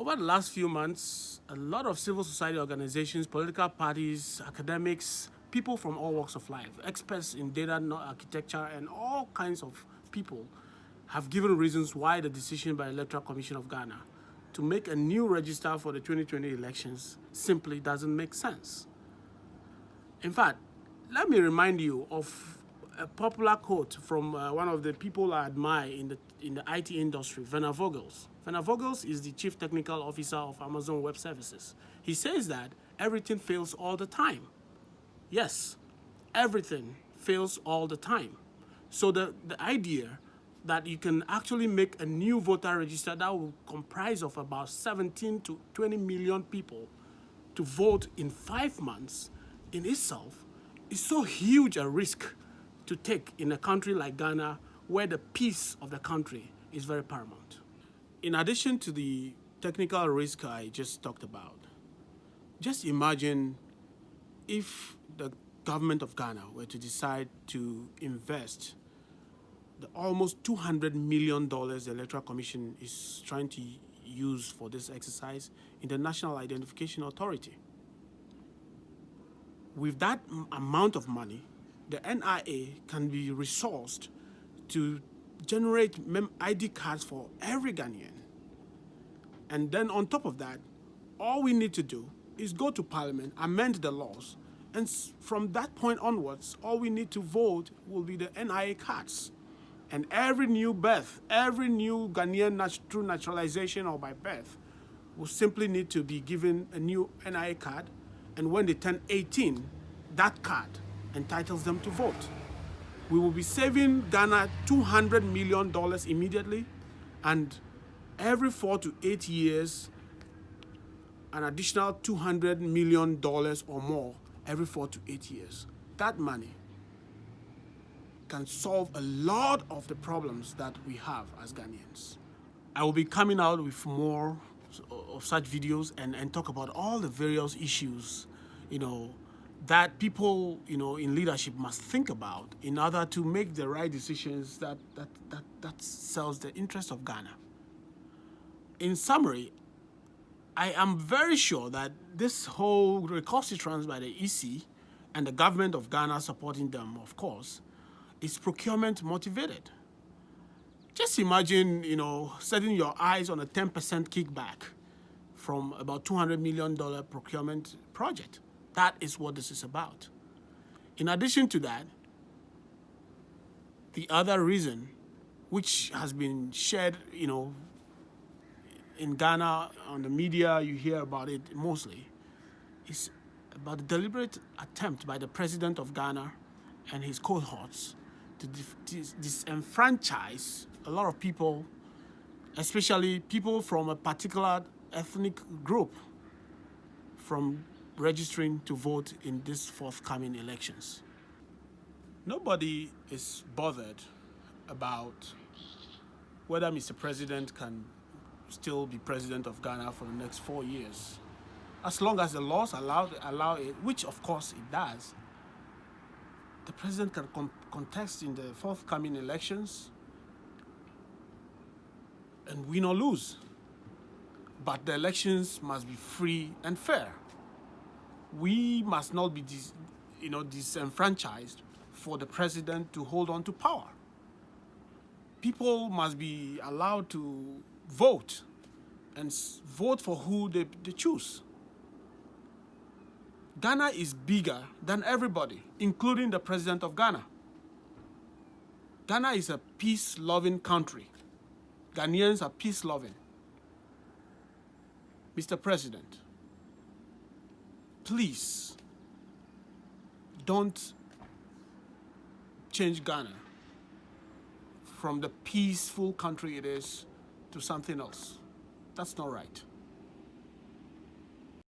Over the last few months, a lot of civil society organizations, political parties, academics, people from all walks of life, experts in data architecture, and all kinds of people have given reasons why the decision by the Electoral Commission of Ghana to make a new register for the 2020 elections simply doesn't make sense. In fact, let me remind you of a popular quote from one of the people I admire in the IT industry, Werner Vogels. Werner Vogels is the Chief Technical Officer of Amazon Web Services. He says that everything fails all the time. Yes, everything fails all the time. So the idea that you can actually make a new voter register that will comprise of about 17 to 20 million people to vote in 5 months in itself is so huge a risk to take in a country like Ghana, where the peace of the country is very paramount. In addition to the technical risk I just talked about, just imagine if the government of Ghana were to decide to invest the almost $200 million the Electoral Commission is trying to use for this exercise in the National Identification Authority. With that amount of money, the NIA can be resourced to generate ID cards for every Ghanaian. And then on top of that, all we need to do is go to Parliament, amend the laws, and from that point onwards, all we need to vote will be the NIA cards. And every new birth, every new Ghanaian through naturalization or by birth will simply need to be given a new NIA card. And when they turn 18, that card entitles them to vote. We will be saving Ghana $200 million immediately, and every 4 to 8 years, an additional $200 million or more every 4 to 8 years. That money can solve a lot of the problems that we have as Ghanaians. I will be coming out with more of such videos and talk about all the various issues, that people, in leadership must think about in order to make the right decisions that serves the interest of Ghana. In summary, I am very sure that this whole recalcitrance by the EC and the government of Ghana supporting them, of course, is procurement motivated. Just imagine, setting your eyes on a 10% kickback from about $200 million procurement project. That is what this is about. In addition to that, the other reason, which has been shared, in Ghana, on the media, you hear about it mostly, is about the deliberate attempt by the president of Ghana and his cohorts to disenfranchise a lot of people, especially people from a particular ethnic group, from registering to vote in these forthcoming elections. Nobody is bothered about whether Mr. President can still be president of Ghana for the next 4 years. As long as the laws allow it, which of course it does, the president can contest in the forthcoming elections and win or lose. But the elections must be free and fair. We must not be disenfranchised for the president to hold on to power. People must be allowed to vote and vote for who they choose. Ghana is bigger than everybody, including the president of Ghana. Ghana is a peace-loving country. Ghanaians are peace-loving. Mr. President, please don't change Ghana from the peaceful country it is to something else. That's not right.